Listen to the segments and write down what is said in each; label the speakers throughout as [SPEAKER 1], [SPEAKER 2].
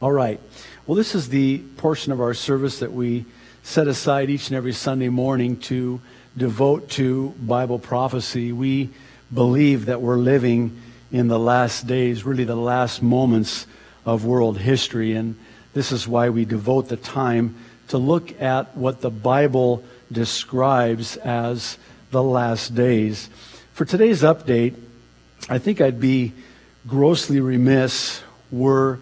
[SPEAKER 1] All right. Well, this is the portion of our service that we set aside each and every Sunday morning to devote to Bible prophecy. We believe that we're living in the last days, really the last moments of world history, and this is why we devote the time to look at what the Bible describes as the last days. For today's update, I think I'd be grossly remiss were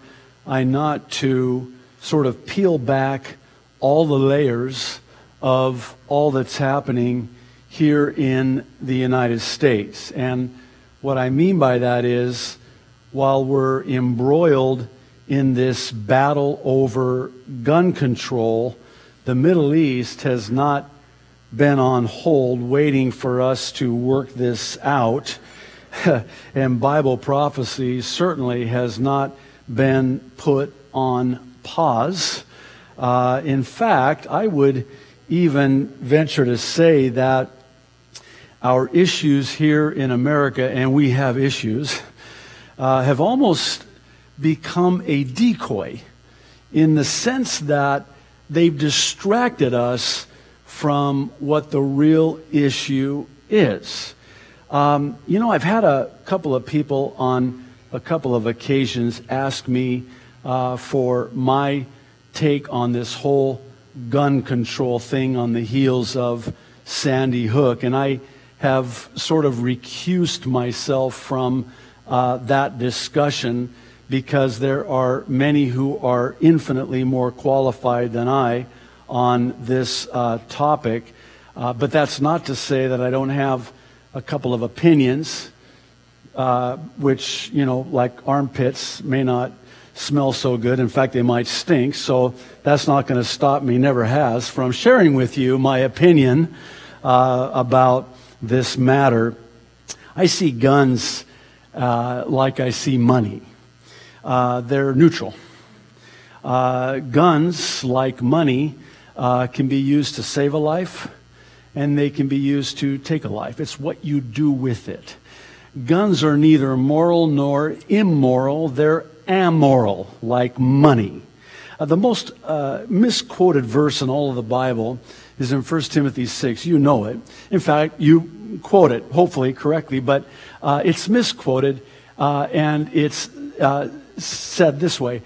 [SPEAKER 1] I not to sort of peel back all the layers of all that's happening here in the United States. And what I mean by that is, while we're embroiled in this battle over gun control, the Middle East has not been on hold waiting for us to work this out. And Bible prophecy certainly has not been put on pause. In fact, I would even venture to say that our issues here in America, and we have issues, have almost become a decoy in the sense that they've distracted us from what the real issue is. I've had a couple of people on a couple of occasions ask me for my take on this whole gun control thing on the heels of Sandy Hook, and I have sort of recused myself from that discussion because there are many who are infinitely more qualified than I on this topic. But that's not to say that I don't have a couple of opinions, which, like armpits, may not smell so good. In fact, they might stink. So that's not going to stop me, never has, from sharing with you my opinion about this matter. I see guns like I see money. They're neutral. Guns, like money, can be used to save a life, and they can be used to take a life. It's what you do with it. Guns are neither moral nor immoral. They're amoral, like money. The most misquoted verse in all of the Bible is in 1 Timothy 6. You know it. In fact, you quote it, hopefully correctly, but it's misquoted, and it's said this way: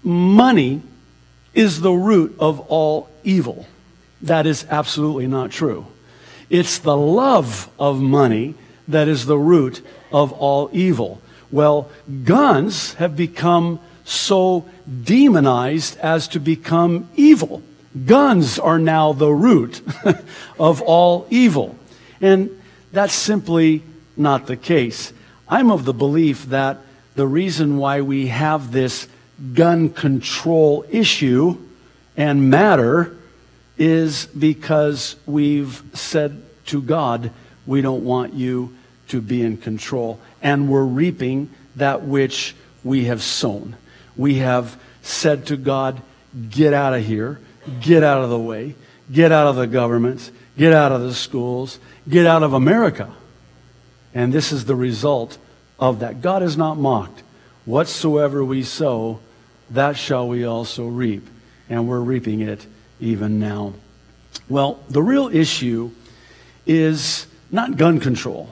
[SPEAKER 1] money is the root of all evil. That is absolutely not true. It's the love of money that is the root of all evil. Well, guns have become so demonized as to become evil. Guns are now the root of all evil. And that's simply not the case. I'm of the belief that the reason why we have this gun control issue and matter is because we've said to God, we don't want you to be in control. And we're reaping that which we have sown. We have said to God, get out of here, get out of the way, get out of the governments, get out of the schools, get out of America. And this is the result of that. God is not mocked. Whatsoever we sow, that shall we also reap. And we're reaping it even now. Well, the real issue is not gun control.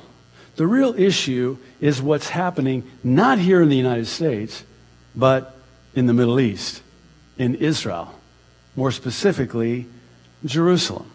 [SPEAKER 1] The real issue is what's happening not here in the United States, but in the Middle East, in Israel, more specifically, Jerusalem.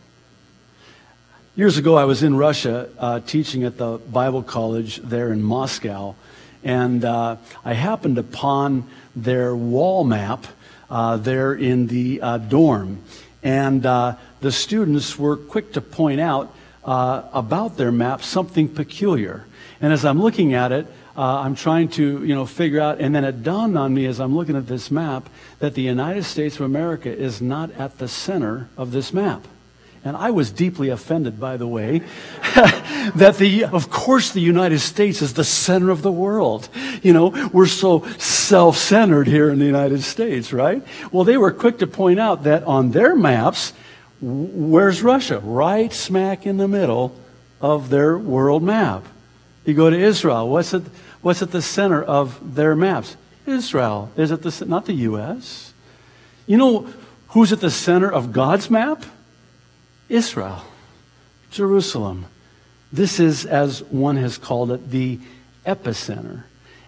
[SPEAKER 1] Years ago, I was in Russia teaching at the Bible college there in Moscow, and I happened upon their wall map there in the dorm. And the students were quick to point out about their map something peculiar. And as I'm looking at it, I'm trying to, figure out, and then it dawned on me as I'm looking at this map that the United States of America is not at the center of this map. And I was deeply offended, by the way, that of course the United States is the center of the world. We're so self-centered here in the United States, right? Well, they were quick to point out that on their maps, where's Russia? Right smack in the middle of their world map. You go to Israel, what's at the center of their maps? Israel is at the, not the U.S. You know who's at the center of God's map? Israel, Jerusalem. This is, as one has called it, the epicenter.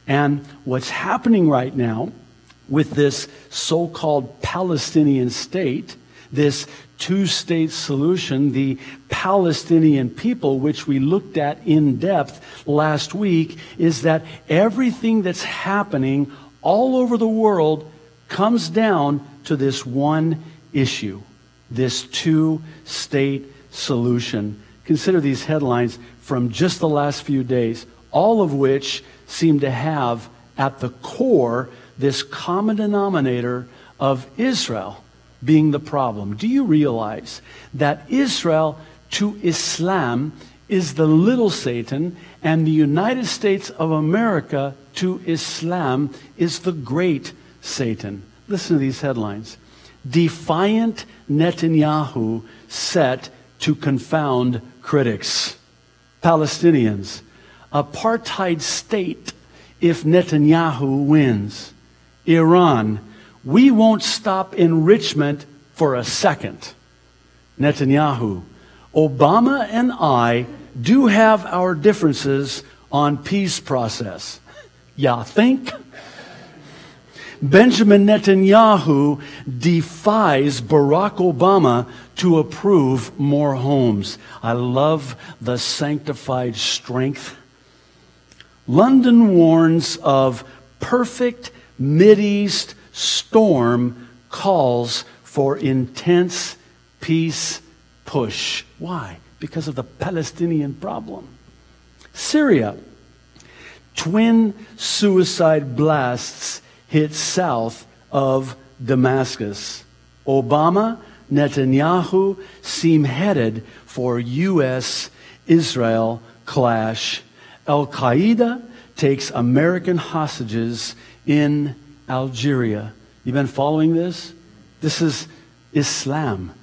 [SPEAKER 1] And what's happening right now with this so-called Palestinian state, this two-state solution, the Palestinian people, which we looked at in depth last week, is that everything that's happening all over the world comes down to this one issue, this two-state solution. Consider these headlines from just the last few days, all of which seem to have at the core this common denominator of Israel being the problem. Do you realize that Israel to Islam is the little Satan, and the United States of America to Islam is the great Satan? Listen to these headlines. Defiant Netanyahu set to confound critics. Palestinians, apartheid state if Netanyahu wins. Iran, we won't stop enrichment for a second. Netanyahu, Obama and I do have our differences on peace process. Ya think? Benjamin Netanyahu defies Barack Obama to approve more homes. I love the sanctified strength. London warns of perfect Mideast storm, calls for intense peace push. Why? Because of the Palestinian problem. Syria, twin suicide blasts hit south of Damascus. Obama, Netanyahu seem headed for U.S.-Israel clash. Al-Qaeda takes American hostages in Algeria. You've been following this? This is Islam.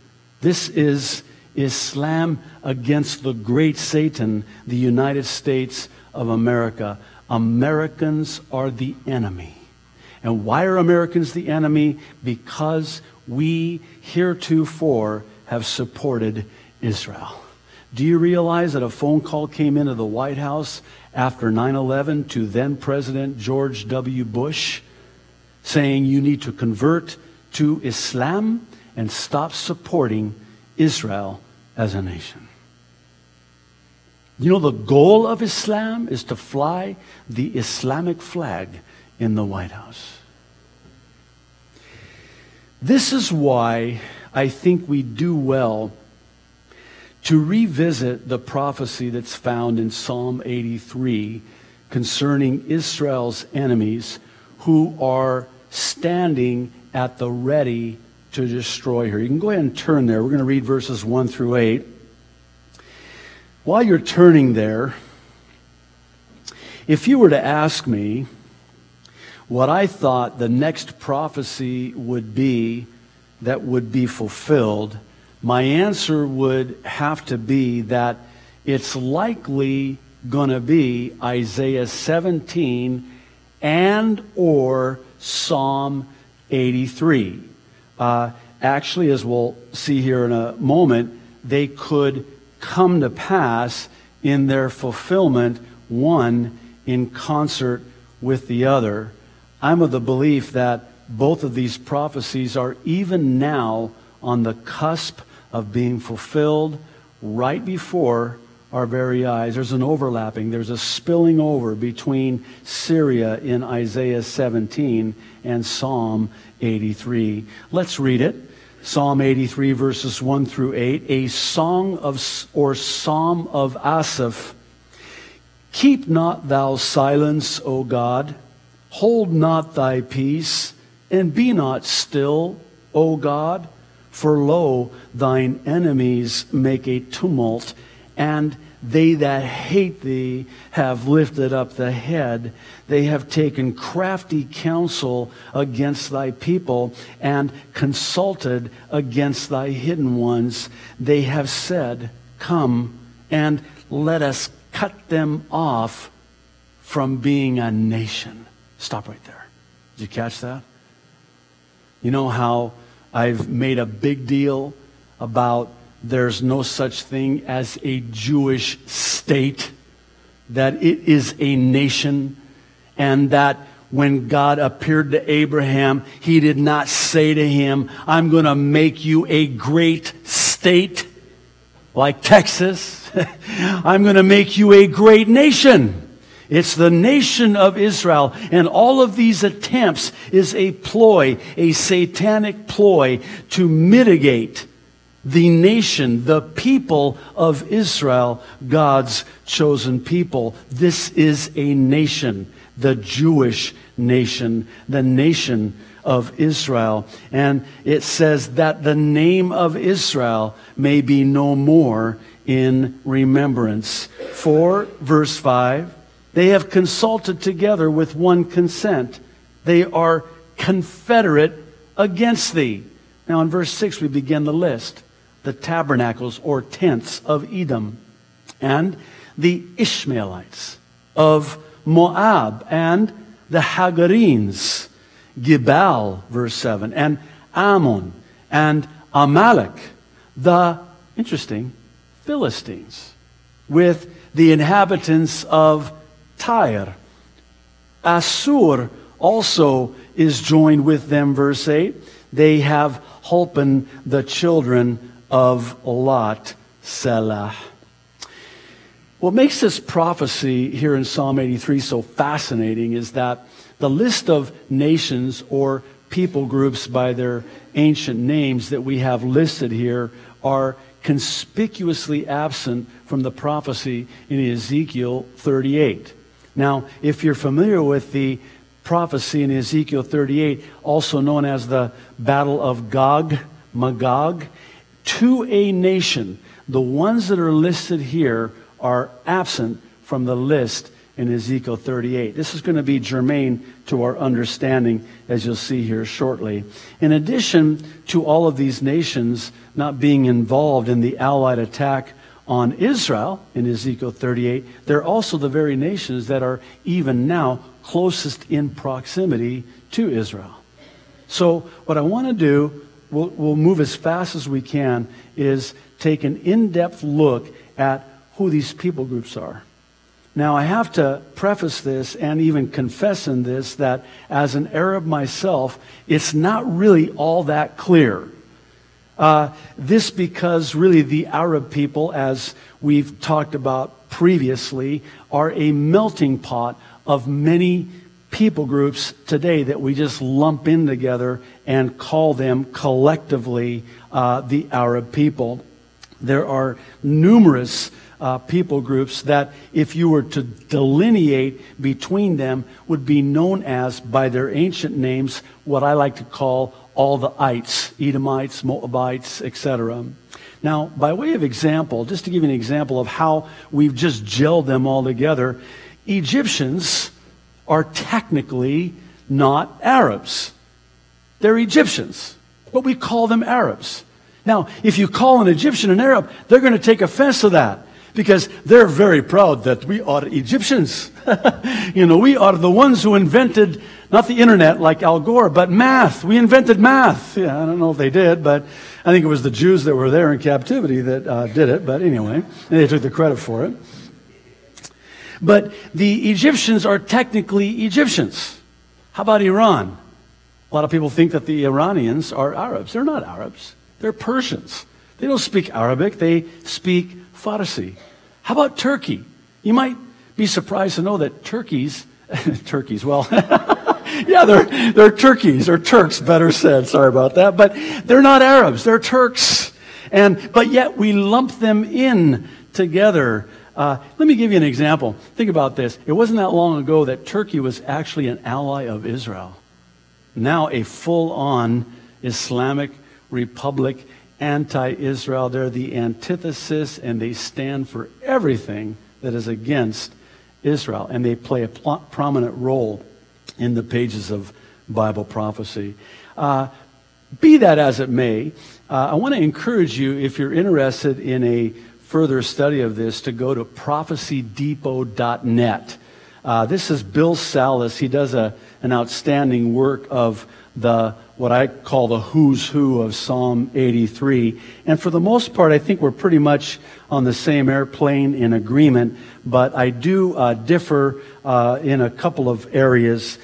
[SPEAKER 1] This is Islam against the great Satan, the United States of America. Americans are the enemy. And why are Americans the enemy? Because we heretofore have supported Israel. Do you realize that a phone call came into the White House after 9/11 to then President George W. Bush saying you need to convert to Islam and stop supporting Israel as a nation? You know, the goal of Islam is to fly the Islamic flag in the White House. This is why I think we do well to revisit the prophecy that's found in Psalm 83 concerning Israel's enemies who are standing at the ready to destroy her. You can go ahead and turn there. We're going to read verses 1 through 8. While you're turning there, if you were to ask me what I thought the next prophecy would be that would be fulfilled, my answer would have to be that it's likely going to be Isaiah 17 and or Psalm 83. Actually, as we'll see here in a moment, they could come to pass in their fulfillment, one in concert with the other. I'm of the belief that both of these prophecies are even now on the cusp of being fulfilled right before our very eyes. There's an overlapping, there's a spilling over between Syria in Isaiah 17 and Psalm 83. Let's read it. Psalm 83 verses 1 through 8, a song of, or psalm of Asaph. Keep not thou silence, O God, hold not thy peace, and be not still, O God. For lo, thine enemies make a tumult, and they that hate thee have lifted up the head. They have taken crafty counsel against thy people, and consulted against thy hidden ones. They have said, come, and let us cut them off from being a nation. Stop right there. Did you catch that? You know how I've made a big deal about there's no such thing as a Jewish state, that it is a nation, and that when God appeared to Abraham, he did not say to him, I'm going to make you a great state like Texas. I'm going to make you a great nation. It's the nation of Israel. And all of these attempts is a ploy, a satanic ploy to mitigate the nation, the people of Israel, God's chosen people. This is a nation, the Jewish nation, the nation of Israel. And it says that the name of Israel may be no more in remembrance. For, verse 5, they have consulted together with one consent. They are confederate against thee. Now in verse 6 we begin the list. The tabernacles or tents of Edom, and the Ishmaelites of Moab, and the Hagarenes, Gibal, verse 7, and Ammon, and Amalek, the, interesting, Philistines, with the inhabitants of Tyre. Assur also is joined with them, verse 8. They have holpen the children of Lot, Selah. What makes this prophecy here in Psalm 83 so fascinating is that the list of nations or people groups by their ancient names that we have listed here are conspicuously absent from the prophecy in Ezekiel 38. Now, if you're familiar with the prophecy in Ezekiel 38, also known as the Battle of Gog, Magog, to a nation, the ones that are listed here are absent from the list in Ezekiel 38. This is going to be germane to our understanding, as you'll see here shortly. In addition to all of these nations not being involved in the Allied attack on Israel in Ezekiel 38, they're also the very nations that are even now closest in proximity to Israel. So what I want to do, we'll move as fast as we can, is take an in-depth look at who these people groups are. Now, I have to preface this and even confess in this that as an Arab myself, it's not really all that clear. This because really the Arab people, as we've talked about previously, are a melting pot of many people groups today that we just lump in together and call them collectively the Arab people. There are numerous people groups that, if you were to delineate between them, would be known as, by their ancient names, what I like to call all the ites, Edomites, Moabites, etc. Now, by way of example, just to give you an example of how we've just gelled them all together, Egyptians are technically not Arabs. They're Egyptians, but we call them Arabs. Now, if you call an Egyptian an Arab, they're going to take offense to that, because they're very proud that we are Egyptians. You know, we are the ones who invented, not the internet like Al Gore, but math. We invented math. Yeah, I don't know if they did, but I think it was the Jews that were there in captivity that did it. But anyway, they took the credit for it. But the Egyptians are technically Egyptians. How about Iran? A lot of people think that the Iranians are Arabs. They're not Arabs. They're Persians. They don't speak Arabic. They speak Farsi. How about Turkey? You might be surprised to know that Turkeys, well, yeah, they're Turkeys, or Turks, better said. Sorry about that. But they're not Arabs. They're Turks. But yet we lump them in together. Let me give you an example. Think about this. It wasn't that long ago that Turkey was actually an ally of Israel. Now a full-on Islamic republic, anti-Israel. They're the antithesis, and they stand for everything that is against Israel. And they play a prominent role in the pages of Bible prophecy. Be that as it may, I want to encourage you, if you're interested in a further study of this, to go to prophecydepot.net. This is Bill Salas. He does an outstanding work of what I call the who's who of Psalm 83. And for the most part, I think we're pretty much on the same airplane in agreement, but I do differ in a couple of areas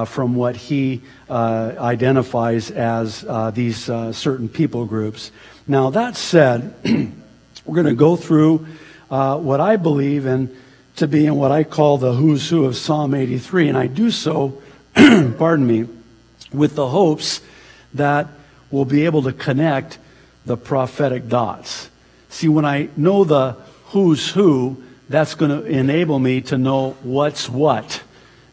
[SPEAKER 1] from what he identifies as these certain people groups. Now, that said, we're going to go through what I believe to be in what I call the who's who of Psalm 83, and I do so, pardon me, with the hopes that we'll be able to connect the prophetic dots. See, when I know the who's who, that's going to enable me to know what's what.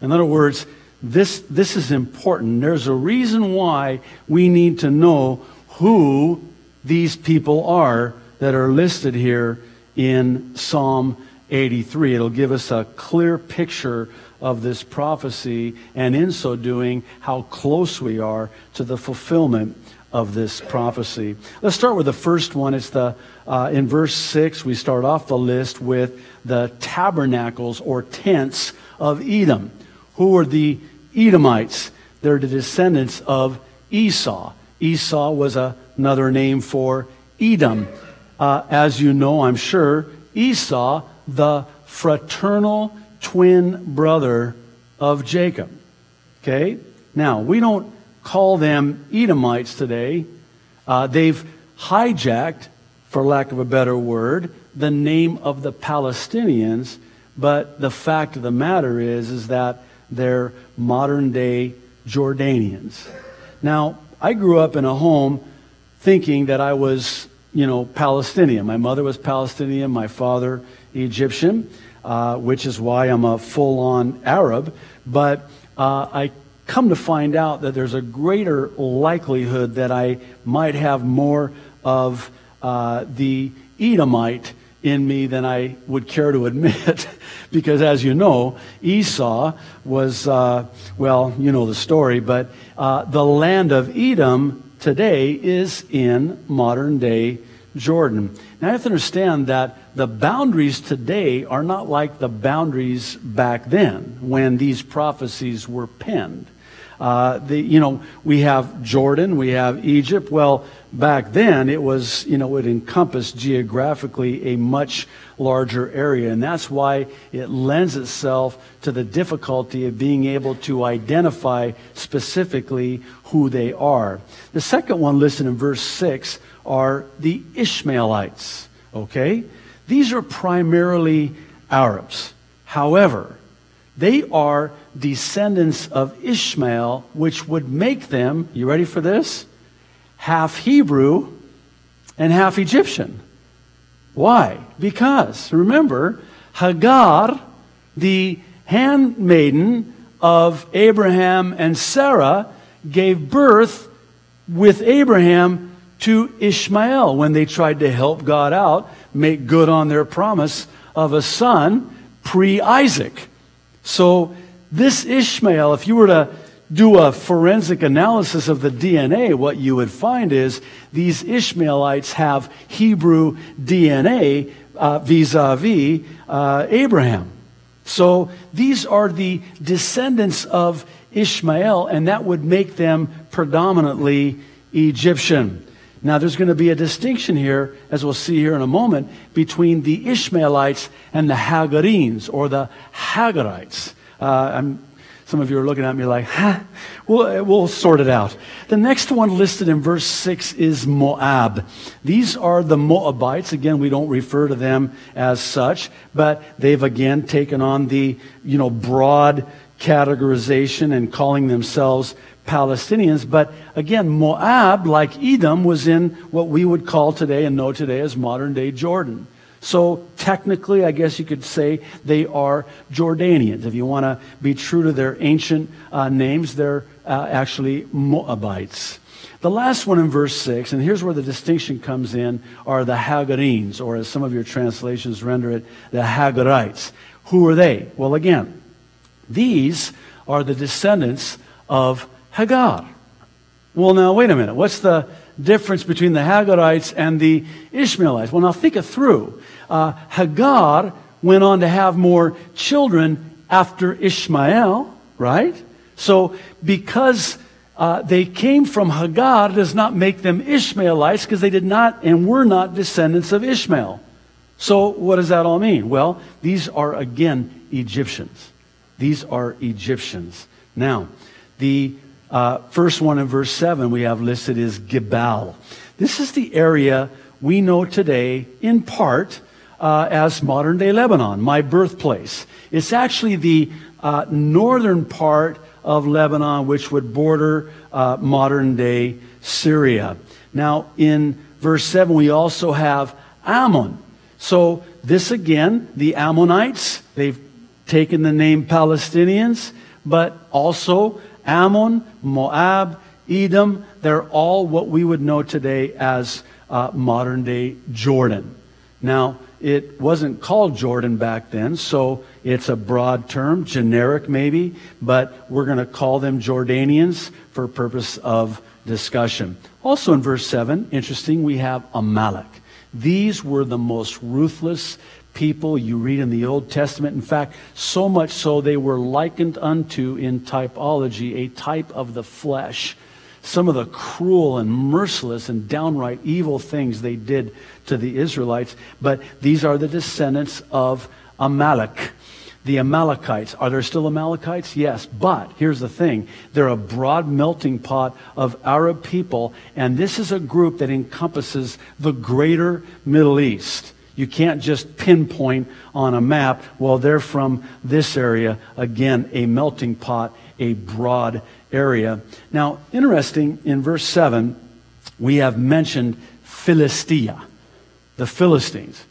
[SPEAKER 1] In other words, this is important. There's a reason why we need to know who these people are that are listed here in Psalm 83. It'll give us a clear picture of this prophecy, and in so doing, how close we are to the fulfillment of this prophecy. Let's start with the first one. It's in verse 6, we start off the list with the tabernacles or tents of Edom. Who are the Edomites? They're the descendants of Esau. Esau was another name for Edom. As you know, I'm sure, Esau, the fraternal twin brother of Jacob. Okay? Now, we don't call them Edomites today. They've hijacked, for lack of a better word, the name of the Palestinians, but the fact of the matter is that they're modern-day Jordanians. Now, I grew up in a home thinking that I was, Palestinian. My mother was Palestinian, my father Egyptian, which is why I'm a full-on Arab. But I come to find out that there's a greater likelihood that I might have more of the Edomite in me than I would care to admit. Because as you know, Esau was, you know the story, but the land of Edom today is in modern-day Jordan. Now, you have to understand that the boundaries today are not like the boundaries back then when these prophecies were penned. We have Jordan, we have Egypt. Well, back then it was, it encompassed geographically a much larger area. And that's why it lends itself to the difficulty of being able to identify specifically who they are. The second one listed in verse 6 are the Ishmaelites. Okay? These are primarily Arabs. However, they are descendants of Ishmael, which would make them, you ready for this? Half Hebrew and half Egyptian. Why? Because, remember, Hagar, the handmaiden of Abraham and Sarah, gave birth with Abraham to Ishmael when they tried to help God out, make good on their promise of a son pre-Isaac. So this Ishmael, if you were to do a forensic analysis of the DNA, what you would find is these Ishmaelites have Hebrew DNA vis-a-vis Abraham. So these are the descendants of Ishmael, and that would make them predominantly Egyptian. Now, there's going to be a distinction here, as we'll see here in a moment, between the Ishmaelites and the Hagarenes, or the Hagarites. Some of you are looking at me like, huh? We'll sort it out. The next one listed in verse 6 is Moab. These are the Moabites. Again, we don't refer to them as such, but they've again taken on the, broad categorization and calling themselves Palestinians. But again, Moab, like Edom, was in what we would call today and know today as modern-day Jordan. So technically, I guess you could say they are Jordanians. If you want to be true to their ancient names, they're actually Moabites. The last one in verse 6, and here's where the distinction comes in, are the Hagarenes, or as some of your translations render it, the Hagarites. Who are they? Well, again, these are the descendants of Hagar. Well, now, wait a minute. What's the difference between the Hagarites and the Ishmaelites? Well, now think it through. Hagar went on to have more children after Ishmael, right? So because they came from Hagar does not make them Ishmaelites, because they did not and were not descendants of Ishmael. So what does that all mean? Well, these are, again, Egyptians. These are Egyptians. Now, the first one in verse 7 we have listed is Gebal. This is the area we know today, in part, as modern-day Lebanon, my birthplace. It's actually the northern part of Lebanon, which would border modern-day Syria. Now, in verse 7, we also have Ammon. So this, again, the Ammonites, they've taken the name Palestinians, but also Ammon, Moab, Edom, they're all what we would know today as modern-day Jordan. Now, it wasn't called Jordan back then, so it's a broad term, generic maybe, but we're going to call them Jordanians for purpose of discussion. Also in verse 7, interesting, we have Amalek. These were the most ruthless people you read in the Old Testament. In fact, so much so they were likened unto, in typology, a type of the flesh. Some of the cruel and merciless and downright evil things they did to the Israelites. But these are the descendants of Amalek. The Amalekites. Are there still Amalekites? Yes. But here's the thing. They're a broad melting pot of Arab people. And this is a group that encompasses the greater Middle East. You can't just pinpoint on a map, well, they're from this area. Again, a melting pot, a broad area. Now, interesting, in verse 7, we have mentioned Philistia, the Philistines.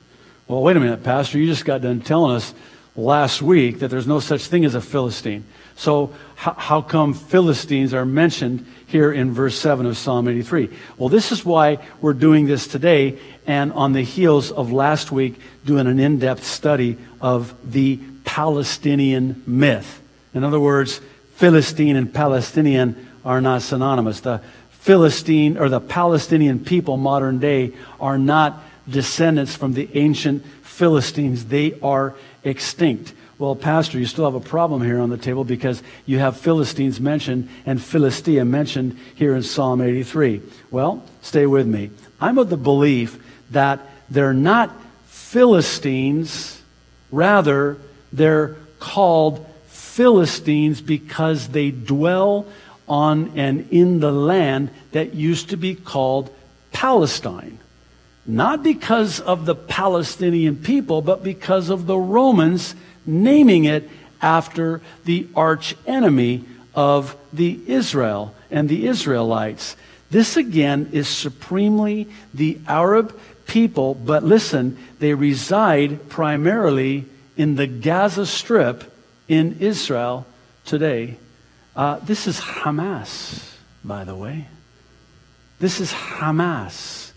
[SPEAKER 1] Well, wait a minute, Pastor, you just got done telling us last week that there's no such thing as a Philistine. So how come Philistines are mentioned here in verse 7 of Psalm 83? Well, this is why we're doing this today, and on the heels of last week doing an in-depth study of the Palestinian myth. In other words, Philistine and Palestinian are not synonymous. The Philistine or the Palestinian people modern day are not descendants from the ancient Philistines. They are extinct. Well, Pastor, you still have a problem here on the table because you have Philistines mentioned and Philistia mentioned here in Psalm 83. Well, stay with me. I'm of the belief that they're not Philistines, rather they're called Philistines because they dwell on and in the land that used to be called Palestine. Not because of the Palestinian people, but because of the Romans naming it after the arch enemy of the Israel and the Israelites. This again is supremely the Arab people, but listen, they reside primarily in the Gaza Strip in Israel today. This is Hamas, by the way. This is Hamas.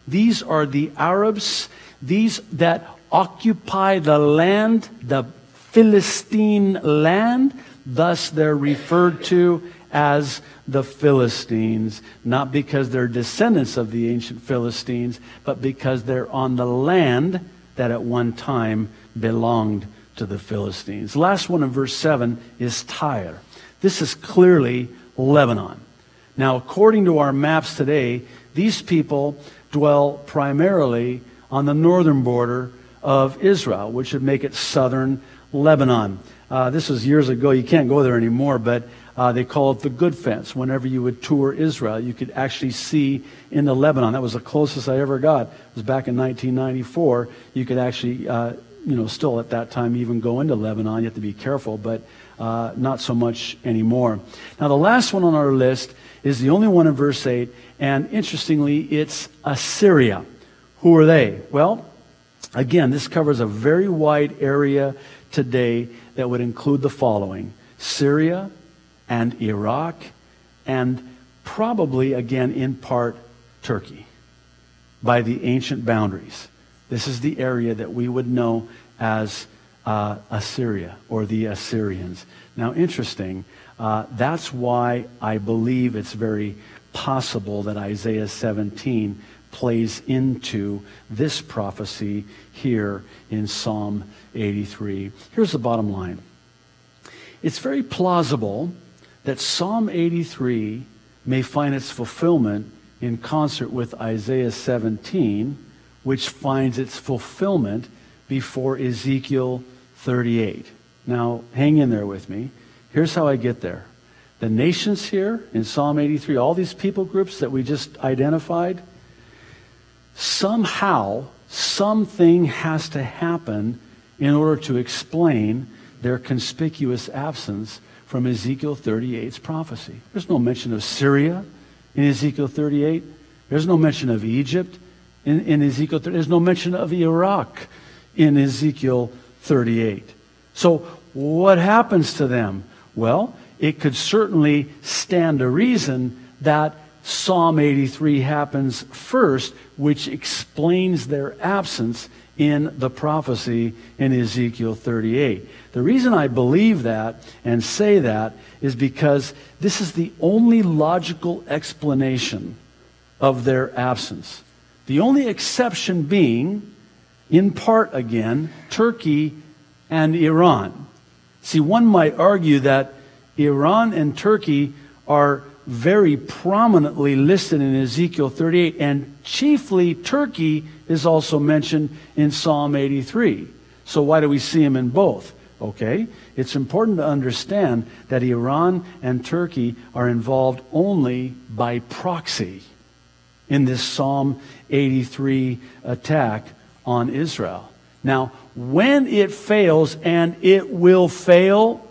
[SPEAKER 1] These are the Arabs, these that occupy the land, the Philistine land. Thus they're referred to as the Philistines, not because they're descendants of the ancient Philistines, but because they're on the land that at one time belonged to the Philistines. Last one in verse 7 is Tyre. This is clearly Lebanon. Now, according to our maps today, these people dwell primarily on the northern border of Israel, which would make it southern Lebanon. This was years ago. You can't go there anymore, but they call it the Good Fence. Whenever you would tour Israel, you could actually see into Lebanon. That was the closest I ever got. It was back in 1994. You could actually, still at that time even go into Lebanon. You have to be careful, but not so much anymore. Now, the last one on our list is the only one in verse 8, and interestingly, it's Assyria. Who are they? Well, again, this covers a very wide area today that would include the following: Syria and Iraq, and probably, again, in part, Turkey, by the ancient boundaries. This is the area that we would know as Assyria, or the Assyrians. Now, interesting, that's why I believe it's very possible that Isaiah 17 plays into this prophecy here in Psalm 83. Here's the bottom line. it's very plausible that Psalm 83 may find its fulfillment in concert with Isaiah 17, which finds its fulfillment before Ezekiel 38. Now, hang in there with me. Here's how I get there. The nations here in Psalm 83, all these people groups that we just identified, somehow, something has to happen in order to explain their conspicuous absence from Ezekiel 38's prophecy. There's no mention of Syria in Ezekiel 38. There's no mention of Egypt in Ezekiel 38. There's no mention of Iraq in Ezekiel 38. So what happens to them? Well, it could certainly stand to reason that Psalm 83 happens first, which explains their absence in the prophecy in Ezekiel 38. The reason I believe that and say that is because this is the only logical explanation of their absence. The only exception being, in part again, Turkey and Iran. See, one might argue that Iran and Turkey are very prominently listed in Ezekiel 38, and chiefly Turkey is also mentioned in Psalm 83. So why do we see them in both? Okay, it's important to understand that Iran and Turkey are involved only by proxy in this Psalm 83 attack on Israel. Now, when it fails, and it will fail,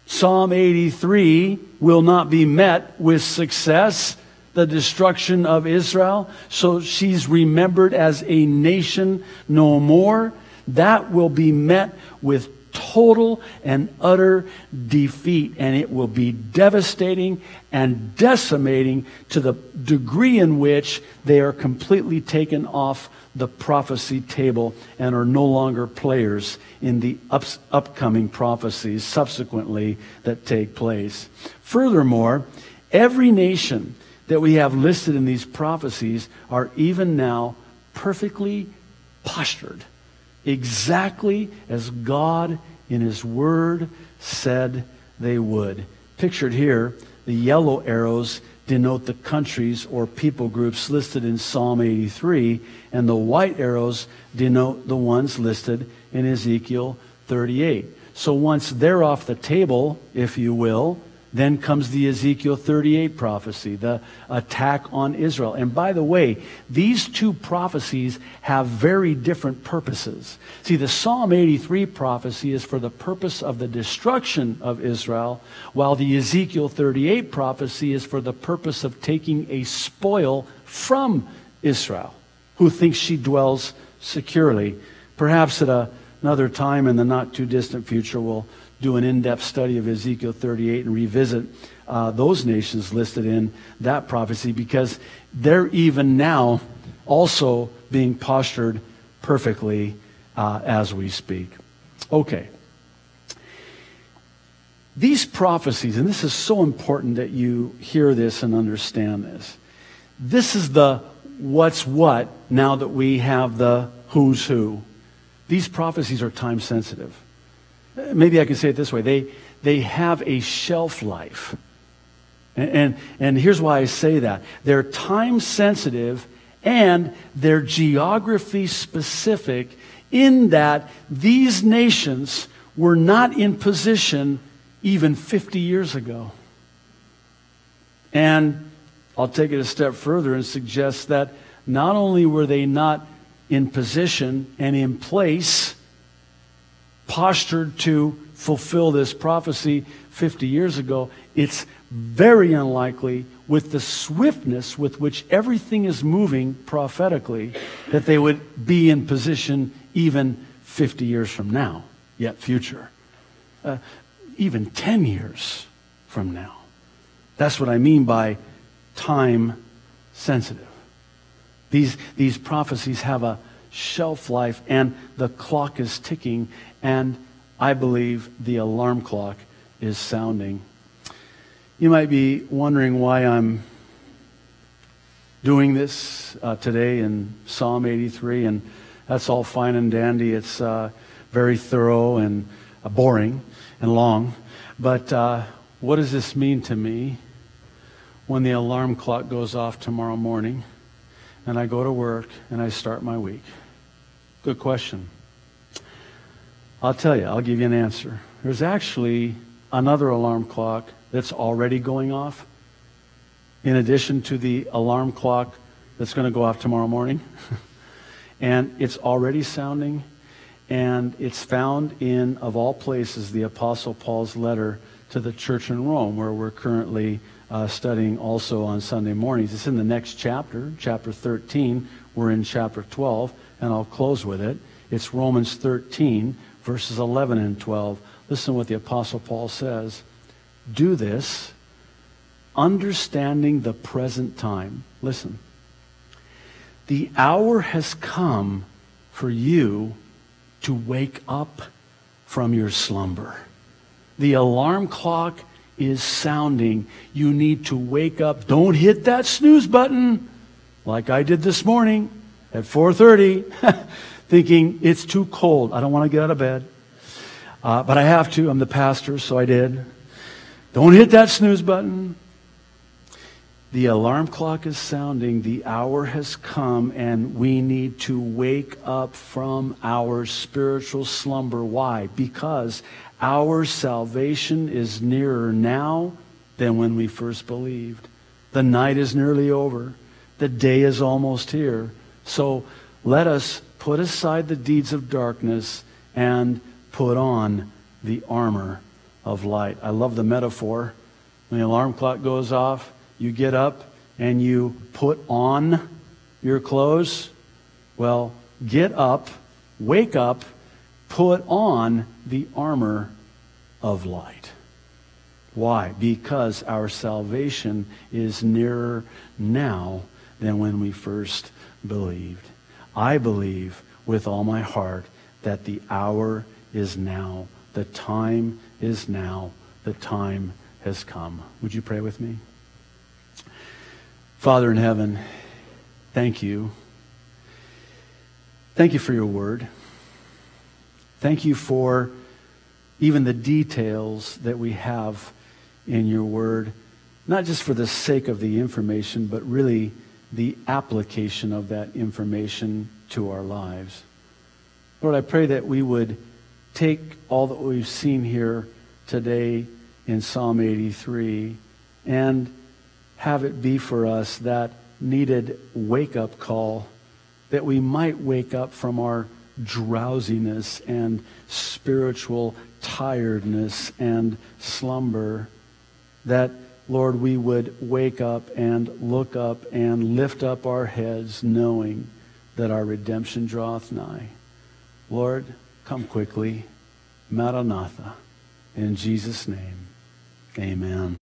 [SPEAKER 1] Psalm 83 will not be met with success, the destruction of Israel. So she's remembered as a nation no more. That will be met with total and utter defeat, and it will be devastating and decimating to the degree in which they are completely taken off the prophecy table and are no longer players in the upcoming prophecies subsequently that take place. Furthermore, every nation that we have listed in these prophecies are even now perfectly postured, exactly as God in His Word said they would. Pictured here, the yellow arrows denote the countries or people groups listed in Psalm 83, and the white arrows denote the ones listed in Ezekiel 38. So once they're off the table, if you will, then comes the Ezekiel 38 prophecy, the attack on Israel. And by the way, these two prophecies have very different purposes. See, the Psalm 83 prophecy is for the purpose of the destruction of Israel, while the Ezekiel 38 prophecy is for the purpose of taking a spoil from Israel, who thinks she dwells securely. Perhaps at another time in the not-too-distant future, we'll do an in-depth study of Ezekiel 38 and revisit those nations listed in that prophecy, because they're even now also being postured perfectly as we speak. Okay. These prophecies, and this is so important that you hear this and understand this. This is the what's what now that we have the who's who. These prophecies are time sensitive. Maybe I can say it this way. They have a shelf life. And here's why I say that. They're time sensitive and they're geography specific, in that these nations were not in position even 50 years ago. And I'll take it a step further and suggest that not only were they not in position and in place, postured to fulfill this prophecy 50 years ago, it's very unlikely, with the swiftness with which everything is moving prophetically, that they would be in position even 50 years from now, yet future. Even 10 years from now. That's what I mean by time sensitive. These prophecies have a shelf life, and the clock is ticking, and I believe the alarm clock is sounding. You might be wondering why I'm doing this today in Psalm 83, and that's all fine and dandy. It's very thorough and boring and long. But what does this mean to me when the alarm clock goes off tomorrow morning and I go to work and I start my week? Good question. I'll tell you, I'll give you an answer. There's actually another alarm clock that's already going off in addition to the alarm clock that's going to go off tomorrow morning. And it's already sounding, and it's found in, of all places, the Apostle Paul's letter to the church in Rome, where we're currently studying also on Sunday mornings. It's in the next chapter, chapter 13. We're in chapter 12, and I'll close with it. It's Romans 13, verses 11 and 12. Listen to what the Apostle Paul says. Do this, understanding the present time. Listen. The hour has come for you to wake up from your slumber. The alarm clock is sounding. You need to wake up. Don't hit that snooze button like I did this morning at 4:30, thinking it's too cold. I don't want to get out of bed. But I have to. I'm the pastor, so I did. Don't hit that snooze button. The alarm clock is sounding. The hour has come, and we need to wake up from our spiritual slumber. Why? Because our salvation is nearer now than when we first believed. The night is nearly over. The day is almost here. So let us put aside the deeds of darkness and put on the armor of light. I love the metaphor. When the alarm clock goes off, you get up and you put on your clothes. Well, get up, wake up, put on the armor of light. Why? Because our salvation is nearer now than when we first believed. I believe with all my heart that the hour is now. The time is now. The time has come. Would you pray with me? Father in heaven, thank you. Thank you for your word. Thank you for even the details that we have in your word, not just for the sake of the information, but really the application of that information to our lives. Lord, I pray that we would take all that we've seen here today in Psalm 83 and have it be for us that needed wake-up call, that we might wake up from our drowsiness and spiritual tiredness and slumber, that, Lord, we would wake up and look up and lift up our heads knowing that our redemption draweth nigh. Lord, come quickly. Maranatha. In Jesus' name, amen.